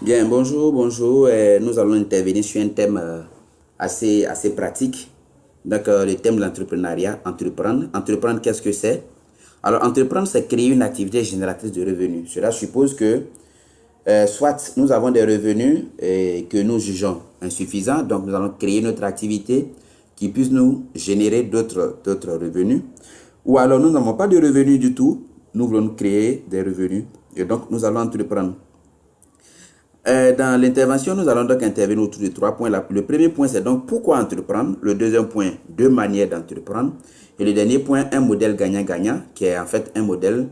Bien, bonjour. Nous allons intervenir sur un thème assez pratique. Donc, le thème de l'entrepreneuriat, entreprendre. Entreprendre, qu'est-ce que c'est? Alors, entreprendre, c'est créer une activité génératrice de revenus. Cela suppose que soit nous avons des revenus que nous jugeons insuffisants, donc nous allons créer notre activité qui puisse nous générer d'autres revenus. Ou alors, nous n'avons pas de revenus du tout, nous voulons créer des revenus et donc nous allons entreprendre. Dans l'intervention, nous allons donc intervenir autour de 3 points. Le premier point, c'est donc pourquoi entreprendre. Le deuxième point, 2 manières d'entreprendre. Et le dernier point, un modèle gagnant-gagnant, qui est en fait un modèle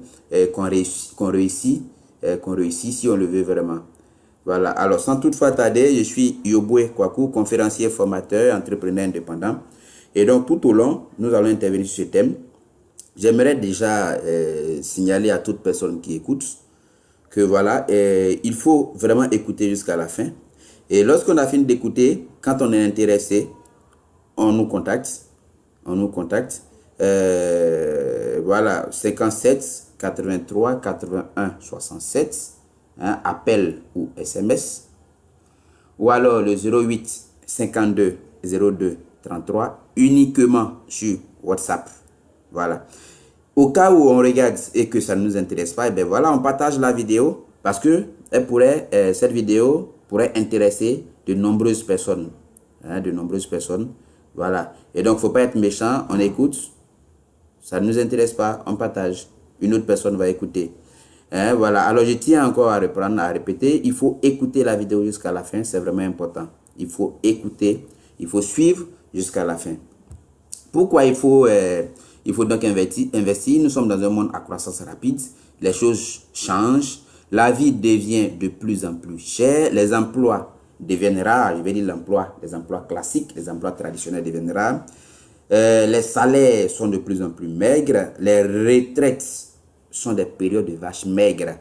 qu'on réussit si on le veut vraiment. Voilà. Alors, sans toutefois tarder, je suis Yoboué Kwaku, conférencier, formateur, entrepreneur indépendant. Et donc, tout au long, nous allons intervenir sur ce thème. J'aimerais déjà signaler à toute personne qui écoute que voilà, il faut vraiment écouter jusqu'à la fin. Et lorsqu'on a fini d'écouter, quand on est intéressé, on nous contacte. Voilà, 57 83 81 67, appel ou SMS. Ou alors le 08 52 02 33, uniquement sur WhatsApp. Voilà. Au cas où on regarde et que ça ne nous intéresse pas, et bien voilà, on partage la vidéo parce que cette vidéo pourrait intéresser de nombreuses personnes. Voilà. Et donc, il ne faut pas être méchant, on écoute, ça ne nous intéresse pas, on partage. Une autre personne va écouter. Voilà. Alors, je tiens encore à reprendre, à répéter, il faut écouter la vidéo jusqu'à la fin, c'est vraiment important. Il faut écouter, il faut suivre jusqu'à la fin. Pourquoi il faut donc investir? Nous sommes dans un monde à croissance rapide. Les choses changent. La vie devient de plus en plus chère. Les emplois deviennent rares. Je vais dire les emplois classiques, les emplois traditionnels deviennent rares. Les salaires sont de plus en plus maigres. Les retraites sont des périodes de vaches maigres.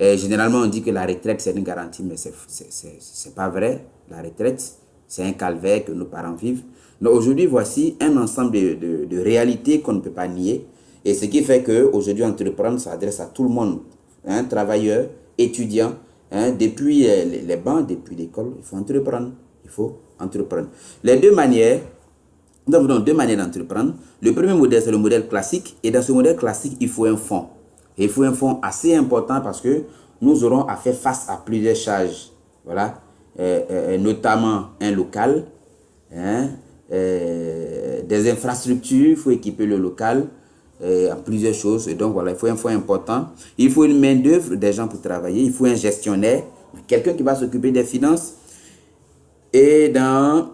Généralement, on dit que la retraite, c'est une garantie, mais c'est pas vrai. La retraite, c'est un calvaire que nos parents vivent. Donc aujourd'hui, voici un ensemble de réalités qu'on ne peut pas nier. Et ce qui fait qu'aujourd'hui, entreprendre s'adresse à tout le monde. Travailleurs, étudiants, depuis les bancs, depuis l'école, il faut entreprendre. Les deux manières, nous avons deux manières d'entreprendre. Le premier modèle, c'est le modèle classique. Et dans ce modèle classique, il faut un fonds. Et il faut un fonds assez important parce que nous aurons à faire face à plusieurs charges. Voilà. Notamment un local, des infrastructures, il faut équiper le local en plusieurs choses. Et donc voilà, il faut un fonds important. Il faut une main d'œuvre, des gens pour travailler. Il faut un gestionnaire, quelqu'un qui va s'occuper des finances. Et dans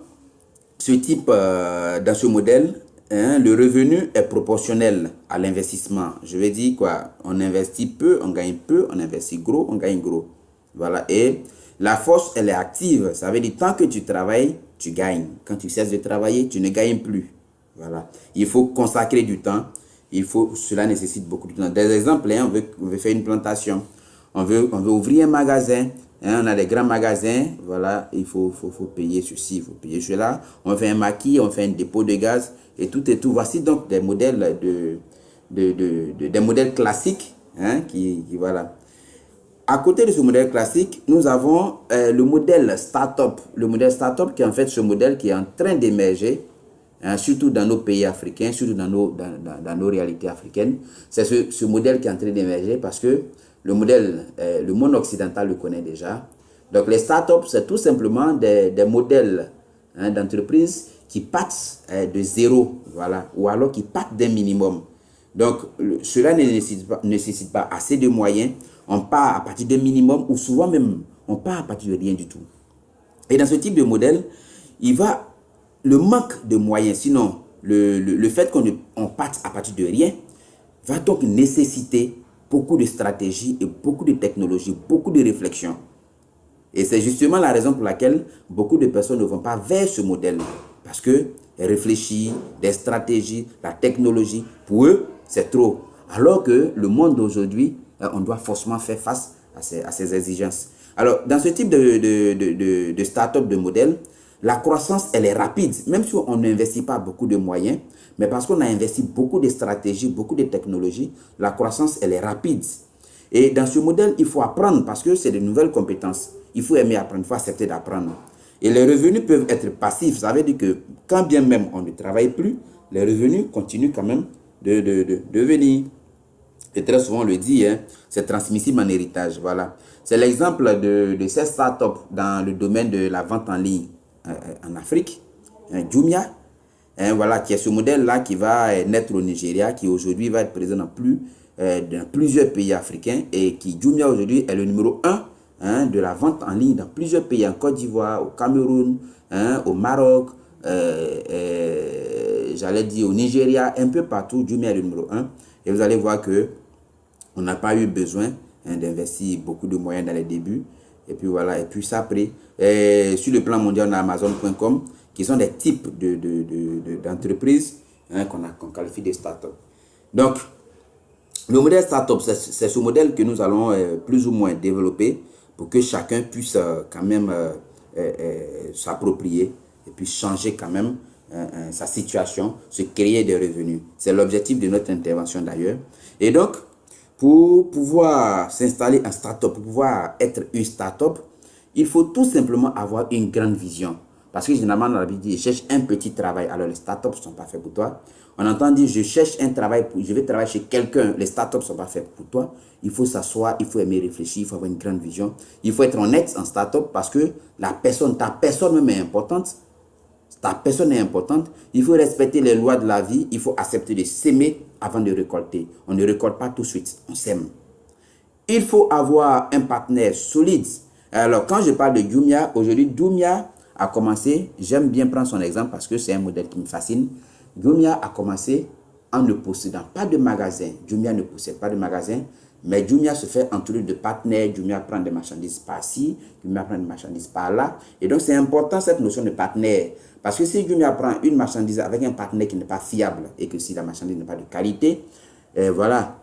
ce modèle, le revenu est proportionnel à l'investissement. Je veux dire quoi? On investit peu, on gagne peu. On investit gros, on gagne gros. Voilà. Et la force, elle est active. Ça veut dire tant que tu travailles, tu gagnes. Quand tu cesses de travailler, tu ne gagnes plus. Voilà. Il faut consacrer du temps. Cela nécessite beaucoup de temps. Des exemples, on veut faire une plantation. On veut ouvrir un magasin. On a des grands magasins. Voilà. Il faut payer ceci, il faut payer cela. On fait un maquis, on fait un dépôt de gaz. Et tout. Voici donc des modèles des modèles classiques. Voilà. À côté de ce modèle classique, nous avons le modèle start-up. Le modèle start-up qui est en fait ce modèle qui est en train d'émerger, surtout dans nos pays africains, surtout dans nos réalités africaines. C'est ce modèle qui est en train d'émerger parce que le monde occidental le connaît déjà. Donc les start-up, c'est tout simplement des modèles d'entreprises qui partent de zéro, voilà, ou alors qui partent d'un minimum. Donc, cela ne nécessite pas assez de moyens. On part à partir d'un minimum ou souvent même, on part à partir de rien du tout. Et dans ce type de modèle, le manque de moyens, sinon le fait qu'on parte à partir de rien, va donc nécessiter beaucoup de stratégie et beaucoup de technologie, beaucoup de réflexion. Et c'est justement la raison pour laquelle beaucoup de personnes ne vont pas vers ce modèle. Parce que réfléchir, des stratégies, la technologie, pour eux, c'est trop. Alors que le monde d'aujourd'hui, on doit forcément faire face à ces exigences. Alors, dans ce type de start-up de modèle, la croissance, elle est rapide. Même si on n'investit pas beaucoup de moyens, mais parce qu'on a investi beaucoup de stratégies, beaucoup de technologies, la croissance, elle est rapide. Et dans ce modèle, il faut apprendre parce que c'est de nouvelles compétences. Il faut aimer apprendre, il faut accepter d'apprendre. Et les revenus peuvent être passifs. Ça veut dire que quand bien même on ne travaille plus, les revenus continuent quand même de venir. Et très souvent on le dit, hein, c'est transmissible en héritage. Voilà. C'est l'exemple de ces startups dans le domaine de la vente en ligne en Afrique. Jumia, hein, voilà, qui est ce modèle-là qui va naître au Nigeria, qui aujourd'hui va être présent dans plusieurs pays africains et qui, Jumia aujourd'hui, est le numéro 1 hein, de la vente en ligne dans plusieurs pays, en Côte d'Ivoire, au Cameroun, hein, au Maroc, j'allais dire au Nigeria, un peu partout, Jumia est le numéro 1. Et vous allez voir que on n'a pas eu besoin hein, d'investir beaucoup de moyens dans les débuts. Et puis voilà, et puis ça après, sur le plan mondial, on a Amazon.com, qui sont des types d'entreprises hein, qu'on qualifie de start-up. Donc, le modèle start-up, c'est ce modèle que nous allons plus ou moins développer pour que chacun puisse quand même s'approprier et puis changer quand même sa situation, se créer des revenus. C'est l'objectif de notre intervention d'ailleurs. Et donc, pour pouvoir s'installer en start-up, pour pouvoir être une start-up, il faut tout simplement avoir une grande vision. Parce que généralement, on a dit, je cherche un petit travail. Alors, les startups ne sont pas faits pour toi. On entend dire, je cherche un travail, je vais travailler chez quelqu'un. Les startups ne sont pas faits pour toi. Il faut s'asseoir, il faut aimer réfléchir, il faut avoir une grande vision. Il faut être honnête en startup parce que ta personne même est importante. Ta personne est importante. Il faut respecter les lois de la vie. Il faut accepter de s'aimer avant de récolter. On ne récolte pas tout de suite, on s'aime. Il faut avoir un partenaire solide. Alors, quand je parle de Jumia, aujourd'hui, Jumia a commencé, j'aime bien prendre son exemple parce que c'est un modèle qui me fascine. Jumia a commencé en ne possédant pas de magasin. Jumia ne possède pas de magasin, mais Jumia se fait entourer de partenaires. Jumia prend des marchandises par-ci, Jumia prend des marchandises par-là. Et donc, c'est important cette notion de partenaire. Parce que si Jumia prend une marchandise avec un partenaire qui n'est pas fiable et que si la marchandise n'est pas de qualité, voilà,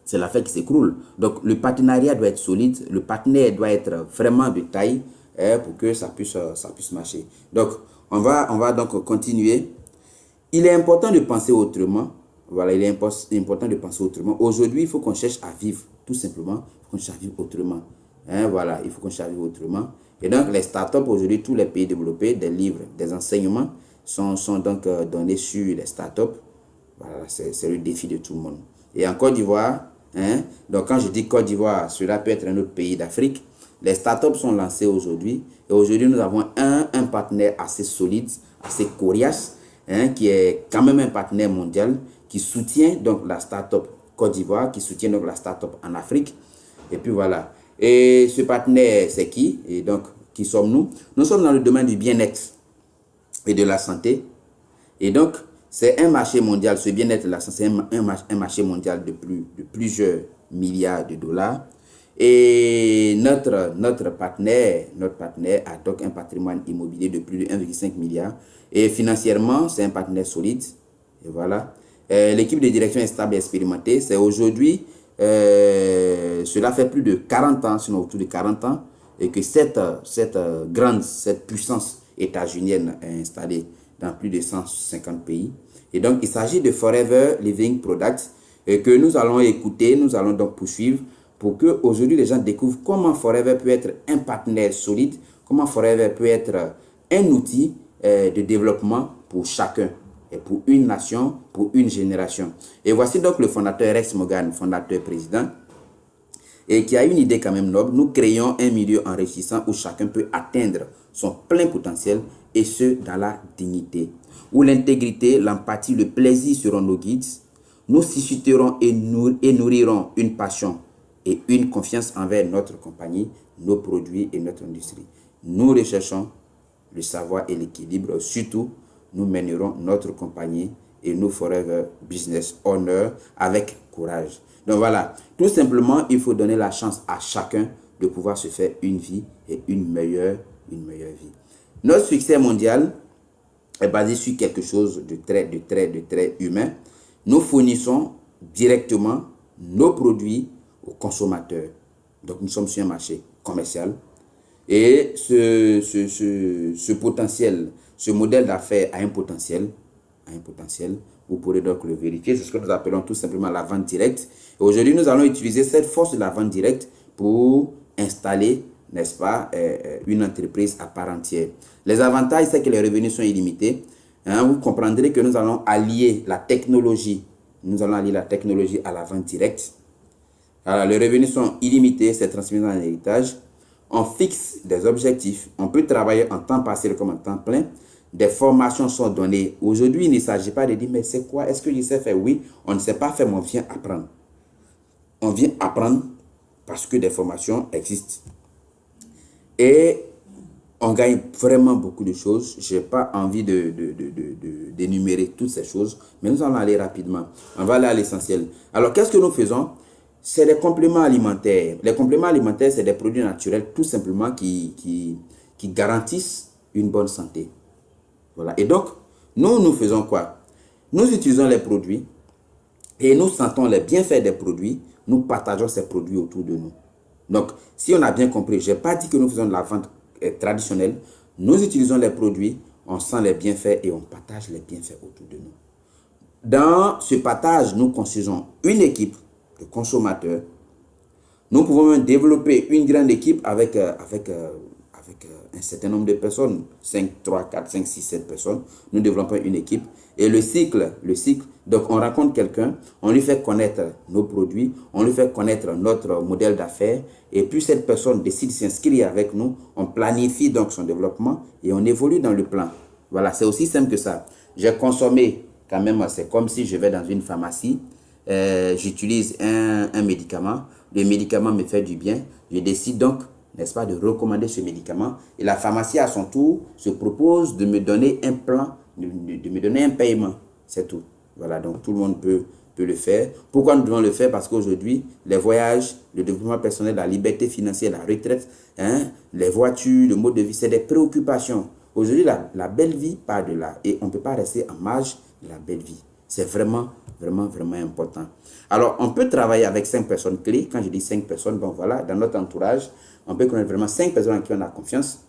c'est l'affaire qui s'écroule. Donc, le partenariat doit être solide, le partenaire doit être vraiment de taille pour que ça puisse marcher. Donc, on va donc continuer. Il est important de penser autrement. Voilà, il est important de penser autrement. Aujourd'hui, il faut qu'on cherche à vivre, tout simplement. Il faut qu'on cherche à vivre autrement. Hein, voilà, il faut qu'on cherche à vivre autrement. Et donc, les startups, aujourd'hui, tous les pays développés, des livres, des enseignements sont donc donnés sur les startups. Voilà, c'est le défi de tout le monde. Et en Côte d'Ivoire, hein, donc quand je dis Côte d'Ivoire, cela peut être un autre pays d'Afrique. Les startups sont lancées aujourd'hui. Et aujourd'hui, nous avons un partenaire assez solide, assez coriace, hein, qui est quand même un partenaire mondial, qui soutient donc la startup Côte d'Ivoire, qui soutient donc la startup en Afrique. Et puis voilà. Et ce partenaire, c'est qui? Et donc, qui sommes-nous? Nous sommes dans le domaine du bien-être et de la santé. Et donc, c'est un marché mondial, ce bien-être et la santé, c'est un marché mondial de plusieurs milliards de dollars. Et notre partenaire a donc un patrimoine immobilier de plus de 1,5 milliard. Et financièrement, c'est un partenaire solide. Et voilà. L'équipe de direction est stable et expérimentée. C'est aujourd'hui, cela fait plus de 40 ans, sinon autour de 40 ans, et que cette puissance états-unienne est installée dans plus de 150 pays. Et donc, il s'agit de Forever Living Products que nous allons écouter, nous allons donc poursuivre pour que aujourd'hui les gens découvrent comment Forever peut être un partenaire solide, comment Forever peut être un outil de développement pour chacun, et pour une nation, pour une génération. Et voici donc le fondateur Rex Morgan, fondateur président, et qui a une idée quand même noble. Nous créons un milieu enrichissant où chacun peut atteindre son plein potentiel, et ce, dans la dignité. Où l'intégrité, l'empathie, le plaisir seront nos guides. Nous susciterons et nourrirons une passion et une confiance envers notre compagnie, nos produits et notre industrie. Nous recherchons le savoir et l'équilibre. Surtout, nous mènerons notre compagnie et nos Forever Business Honor avec courage. Donc voilà, tout simplement, il faut donner la chance à chacun de pouvoir se faire une vie et une meilleure vie. Notre succès mondial est basé sur quelque chose de très humain. Nous fournissons directement nos produits aux consommateurs. Donc nous sommes sur un marché commercial. Et ce potentiel, ce modèle d'affaires a un potentiel Vous pourrez donc le vérifier. C'est ce que nous appelons tout simplement la vente directe. Et aujourd'hui, nous allons utiliser cette force de la vente directe pour installer, n'est-ce pas, une entreprise à part entière. Les avantages, c'est que les revenus sont illimités. Vous comprendrez que nous allons allier la technologie. Nous allons allier la technologie à la vente directe. Alors, les revenus sont illimités, c'est transmis dans l'héritage. On fixe des objectifs. On peut travailler en temps partiel comme en temps plein. Des formations sont données. Aujourd'hui, il ne s'agit pas de dire, mais c'est quoi? Est-ce que je sais faire? Oui, on ne sait pas faire, mais on vient apprendre. On vient apprendre parce que des formations existent. Et on gagne vraiment beaucoup de choses. Je n'ai pas envie d'énumérer toutes ces choses, mais nous allons aller rapidement. On va aller à l'essentiel. Alors, qu'est-ce que nous faisons? C'est des compléments alimentaires. Les compléments alimentaires, c'est des produits naturels tout simplement qui garantissent une bonne santé. Voilà. Et donc, nous faisons quoi? Nous utilisons les produits et nous sentons les bienfaits des produits. Nous partageons ces produits autour de nous. Donc, si on a bien compris, je n'ai pas dit que nous faisons de la vente traditionnelle. Nous utilisons les produits, on sent les bienfaits et on partage les bienfaits autour de nous. Dans ce partage, nous construisons une équipe de consommateurs. Nous pouvons même développer une grande équipe avec un certain nombre de personnes, 5, 3, 4, 5, 6, 7 personnes. Nous développons une équipe. Et le cycle, donc on rencontre quelqu'un, on lui fait connaître nos produits, on lui fait connaître notre modèle d'affaires. Et puis cette personne décide de s'inscrire avec nous, on planifie donc son développement et on évolue dans le plan. Voilà, c'est aussi simple que ça. J'ai consommé quand même, c'est comme si je vais dans une pharmacie, j'utilise un médicament, le médicament me fait du bien, je décide donc, n'est-ce pas, de recommander ce médicament. Et la pharmacie, à son tour, se propose de me donner un plan, de me donner un paiement. C'est tout. Voilà, donc tout le monde peut le faire. Pourquoi nous devons le faire? Parce qu'aujourd'hui, les voyages, le développement personnel, la liberté financière, la retraite, les voitures, le mode de vie, c'est des préoccupations. Aujourd'hui, la belle vie part de là. Et on ne peut pas rester en marge de la belle vie. C'est vraiment, vraiment, vraiment important. Alors, on peut travailler avec 5 personnes clés. Quand je dis 5 personnes, bon voilà, dans notre entourage, on peut connaître vraiment 5 personnes en qui on a confiance.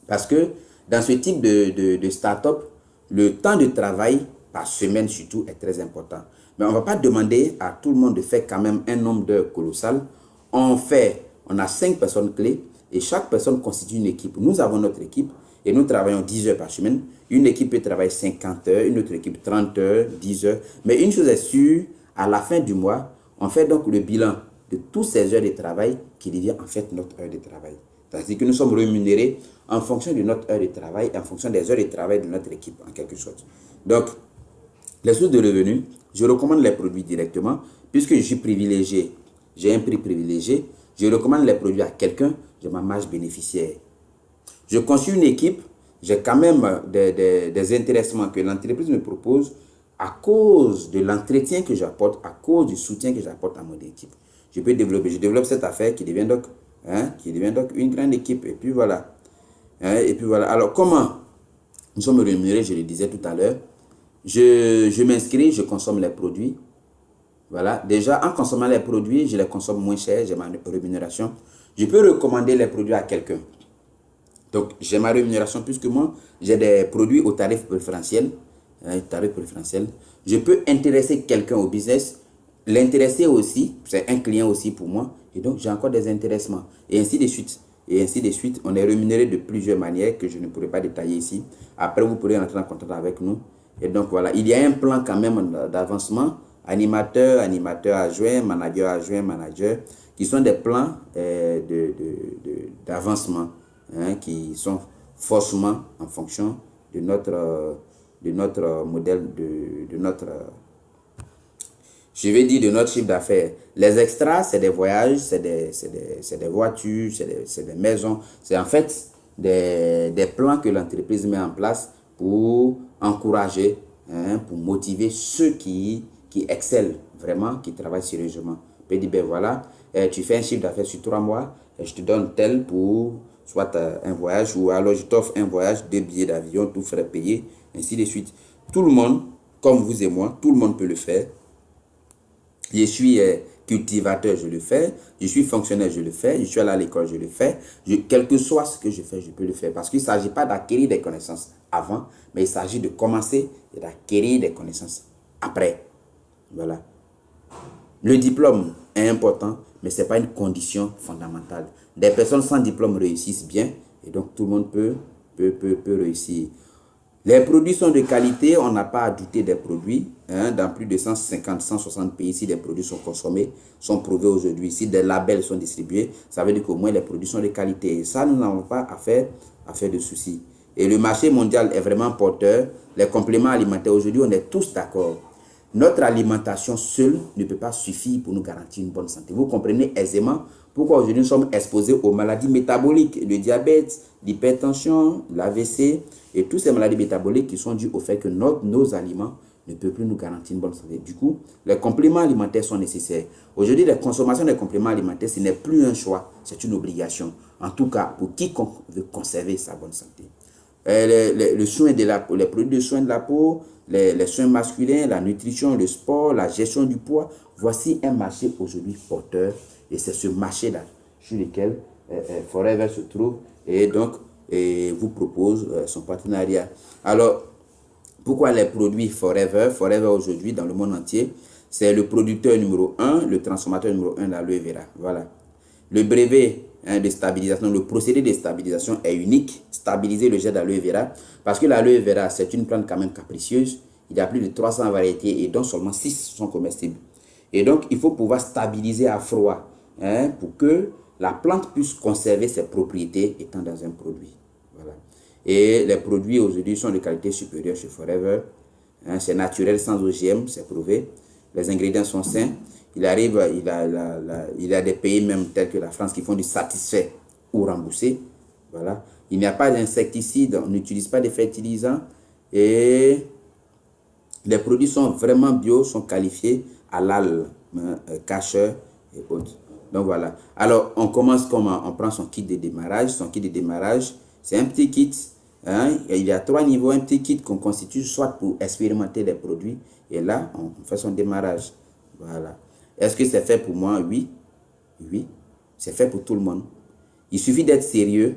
Parce que dans ce type de start-up, le temps de travail par semaine surtout est très important. Mais on ne va pas demander à tout le monde de faire quand même un nombre d'heures colossal. On a 5 personnes clés et chaque personne constitue une équipe. Nous avons notre équipe et nous travaillons 10 heures par semaine. Une équipe peut travailler 50 heures, une autre équipe 30 heures, 10 heures. Mais une chose est sûre, à la fin du mois, on fait donc le bilan de toutes ces heures de travail qui devient en fait notre heure de travail. C'est-à-dire que nous sommes rémunérés en fonction de notre heure de travail, en fonction des heures de travail de notre équipe, en quelque sorte. Donc, les sources de revenus, je recommande les produits directement, puisque je suis privilégié, j'ai un prix privilégié, je recommande les produits à quelqu'un, j'ai ma marge bénéficiaire. Je conçois une équipe, j'ai quand même des intéressements que l'entreprise me propose à cause de l'entretien que j'apporte, à cause du soutien que j'apporte à mon équipe. Je développe cette affaire qui devient donc une grande équipe. Et puis voilà. Alors, comment nous sommes rémunérés? Je le disais tout à l'heure. Je m'inscris, je consomme les produits. Voilà. Déjà, en consommant les produits, je les consomme moins cher, j'ai ma rémunération. Je peux recommander les produits à quelqu'un. Donc, j'ai ma rémunération puisque moi, j'ai des produits au tarif préférentiel. Je peux intéresser quelqu'un au business, l'intéresser aussi, c'est un client aussi pour moi. Et donc, j'ai encore des intéressements. Et ainsi de suite. Et ainsi de suite. On est rémunéré de plusieurs manières que je ne pourrais pas détailler ici. Après, vous pourrez entrer en contact avec nous. Et donc, voilà. Il y a un plan quand même d'avancement. Animateur adjoint, manager, qui sont des plans d'avancement qui sont forcément en fonction de notre modèle, de notre chiffre d'affaires. Les extras, c'est des voyages, c'est des voitures, c'est des maisons. C'est en fait des plans que l'entreprise met en place pour encourager, pour motiver ceux qui excellent vraiment, qui travaillent sérieusement. On peut dire, ben voilà, tu fais un chiffre d'affaires sur 3 mois, je te donne tel pour soit un voyage, ou alors je t'offre un voyage, 2 billets d'avion, tout frais payé, ainsi de suite. Tout le monde, comme vous et moi, tout le monde peut le faire. Je suis cultivateur, je le fais. Je suis fonctionnaire, je le fais. Je suis allé à l'école, je le fais. Quel que soit ce que je fais, je peux le faire. Parce qu'il ne s'agit pas d'acquérir des connaissances avant, mais il s'agit de commencer et d'acquérir des connaissances après. Voilà. Le diplôme est important, mais ce n'est pas une condition fondamentale. Des personnes sans diplôme réussissent bien et donc tout le monde peut réussir. Les produits sont de qualité, on n'a pas à douter des produits. Dans plus de 150, 160 pays, si des produits sont consommés, sont prouvés aujourd'hui, si des labels sont distribués, ça veut dire qu'au moins les produits sont de qualité. Et ça, nous n'avons pas à faire de soucis. Et le marché mondial est vraiment porteur. Les compléments alimentaires, aujourd'hui, on est tous d'accord. Notre alimentation seule ne peut pas suffire pour nous garantir une bonne santé. Vous comprenez aisément pourquoi aujourd'hui nous sommes exposés aux maladies métaboliques, le diabète, l'hypertension, l'AVC et toutes ces maladies métaboliques qui sont dues au fait que nos aliments ne peuvent plus nous garantir une bonne santé. Du coup, les compléments alimentaires sont nécessaires. Aujourd'hui, la consommation des compléments alimentaires, ce n'est plus un choix, c'est une obligation. En tout cas, pour quiconque veut conserver sa bonne santé. Les soins de la peau, les produits de soins de la peau, les soins masculins, la nutrition, le sport, la gestion du poids. Voici un marché aujourd'hui porteur et c'est ce marché-là sur lequel Forever se trouve et donc vous propose son partenariat. Alors, pourquoi les produits Forever? Forever aujourd'hui dans le monde entier, c'est le producteur numéro 1, le transformateur numéro 1 de l'aloe vera. Voilà. Le brevet de stabilisation, le procédé de stabilisation est unique, stabiliser le gel d'aloe vera, parce que l'aloe vera, c'est une plante quand même capricieuse. Il y a plus de 300 variétés et dont seulement 6 sont comestibles. Et donc, il faut pouvoir stabiliser à froid pour que la plante puisse conserver ses propriétés étant dans un produit. Voilà. Et les produits aujourd'hui sont de qualité supérieure chez Forever. C'est naturel, sans OGM, c'est prouvé. Les ingrédients sont sains. Il arrive, il y a des pays même tels que la France qui font du satisfait ou remboursé. Voilà. Il n'y a pas d'insecticides, on n'utilise pas de fertilisants et les produits sont vraiment bio, sont qualifiés halal, cacheur et autres. Donc voilà. Alors on commence comment? On prend son kit de démarrage. Son kit de démarrage, c'est un petit kit. Il y a 3 niveaux. Un petit kit qu'on constitue soit pour expérimenter les produits et là on fait son démarrage. Voilà. Est-ce que c'est fait pour moi? Oui. Oui. C'est fait pour tout le monde. Il suffit d'être sérieux.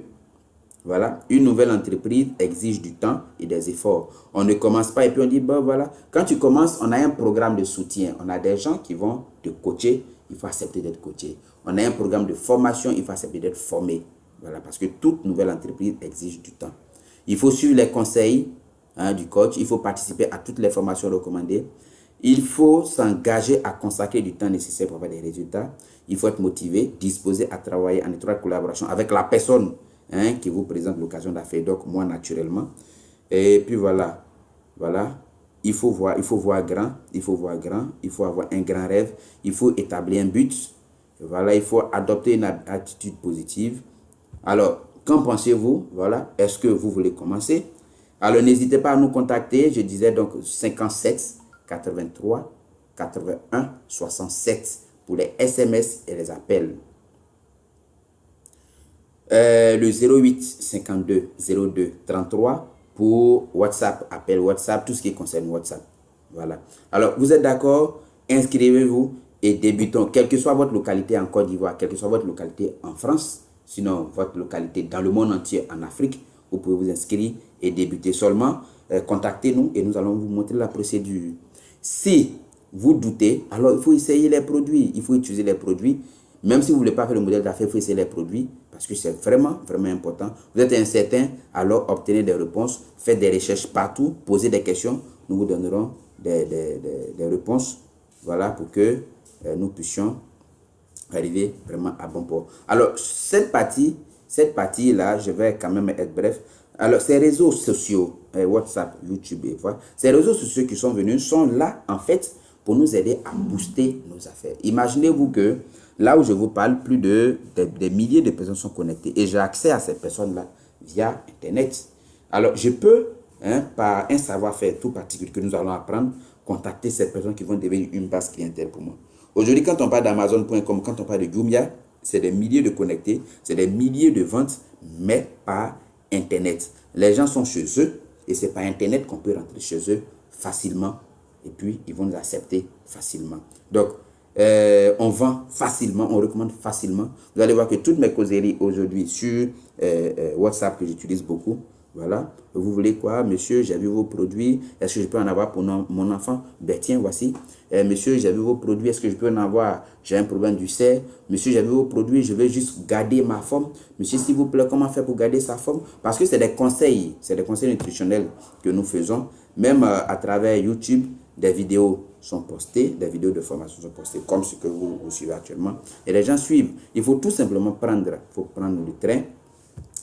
Voilà. Une nouvelle entreprise exige du temps et des efforts. On ne commence pas et puis on dit, bon voilà. Quand tu commences, on a un programme de soutien. On a des gens qui vont te coacher. Il faut accepter d'être coaché. On a un programme de formation. Il faut accepter d'être formé. Voilà. Parce que toute nouvelle entreprise exige du temps. Il faut suivre les conseils du coach. Il faut participer à toutes les formations recommandées. Il faut s'engager à consacrer du temps nécessaire pour avoir des résultats. Il faut être motivé, disposé à travailler en étroite collaboration avec la personne qui vous présente l'occasion d'affaires, donc moi naturellement. Et puis voilà, il faut voir grand, il faut avoir un grand rêve, il faut établir un but. Voilà, il faut adopter une attitude positive. Alors, qu'en pensez-vous? Voilà, est-ce que vous voulez commencer? Alors, n'hésitez pas à nous contacter. Je disais donc 57 83 81 67 pour les SMS et les appels. Le 08 52 02 33 pour WhatsApp, appel WhatsApp, tout ce qui concerne WhatsApp. Voilà. Alors, vous êtes d'accord? Inscrivez-vous et débutons. Quelle que soit votre localité en Côte d'Ivoire, quelle que soit votre localité en France, sinon votre localité dans le monde entier en Afrique, vous pouvez vous inscrire et débuter seulement. Contactez-nous et nous allons vous montrer la procédure. Si vous doutez, alors il faut essayer les produits. Il faut utiliser les produits. Même si vous ne voulez pas faire le modèle d'affaires, il faut essayer les produits parce que c'est vraiment, vraiment important. Vous êtes incertain, alors obtenez des réponses. Faites des recherches partout. Posez des questions. Nous vous donnerons des réponses. Voilà, pour que nous puissions arriver vraiment à bon port. Alors, cette partie-là, je vais quand même être bref. Alors, ces réseaux sociaux, WhatsApp, YouTube, voilà, ces réseaux sociaux qui sont venus sont là, en fait, pour nous aider à booster nos affaires. Imaginez-vous que là où je vous parle, plus des milliers de personnes sont connectées et j'ai accès à ces personnes-là via Internet. Alors, je peux, par un savoir-faire tout particulier que nous allons apprendre, contacter ces personnes qui vont devenir une base clientèle pour moi. Aujourd'hui, quand on parle d'Amazon.com, quand on parle de Jumia, c'est des milliers de connectés, c'est des milliers de ventes, mais par Internet. Les gens sont chez eux et c'est par Internet qu'on peut rentrer chez eux facilement et puis ils vont nous accepter facilement. Donc, on vend facilement, on recommande facilement. Vous allez voir que toutes mes causeries aujourd'hui sur WhatsApp que j'utilise beaucoup, Voilà. Vous voulez quoi? Monsieur, j'ai vu vos produits. Est-ce que je peux en avoir pour mon enfant? Ben tiens, voici. Monsieur, j'ai vu vos produits. Est-ce que je peux en avoir? J'ai un problème du cerf. Monsieur, j'ai vu vos produits. Je veux juste garder ma forme. Monsieur, s'il vous plaît, comment faire pour garder sa forme? Parce que c'est des conseils. C'est des conseils nutritionnels que nous faisons. Même à travers YouTube, des vidéos sont postées. Des vidéos de formation sont postées comme ce que vous suivez actuellement. Et les gens suivent. Il faut tout simplement prendre le train.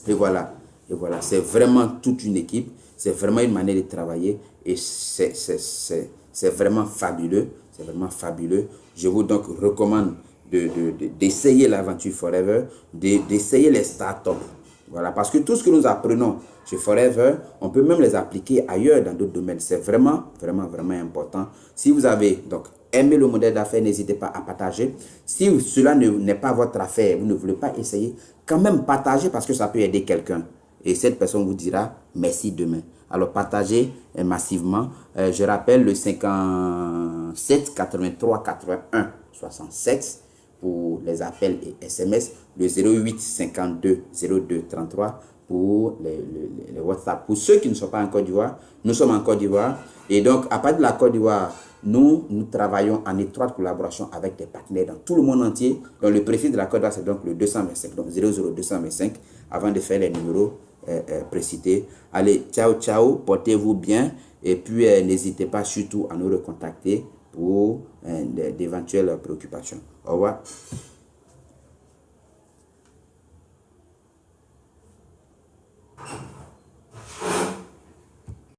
Et voilà. Et voilà, c'est vraiment toute une équipe, c'est vraiment une manière de travailler et c'est vraiment fabuleux, c'est vraiment fabuleux. Je vous donc recommande d'essayer l'aventure Forever, d'essayer les startups. Voilà, parce que tout ce que nous apprenons chez Forever, on peut même les appliquer ailleurs dans d'autres domaines. C'est vraiment, vraiment, vraiment important. Si vous avez donc aimé le modèle d'affaires, n'hésitez pas à partager. Si cela n'est pas votre affaire, vous ne voulez pas essayer, quand même partagez parce que ça peut aider quelqu'un. Et cette personne vous dira merci demain. Alors partagez massivement. Je rappelle le 57 83 81 67 pour les appels et SMS. Le 08 52 02 33 pour les WhatsApp. Pour ceux qui ne sont pas en Côte d'Ivoire, nous sommes en Côte d'Ivoire. Et donc, à partir de la Côte d'Ivoire, nous travaillons en étroite collaboration avec des partenaires dans tout le monde entier. Donc, le préfixe de la Côte d'Ivoire, c'est donc le 225, donc 00225, avant de faire les numéros précités. Allez, ciao, ciao, portez-vous bien. Et puis, n'hésitez pas surtout à nous recontacter pour d'éventuelles préoccupations. Au revoir.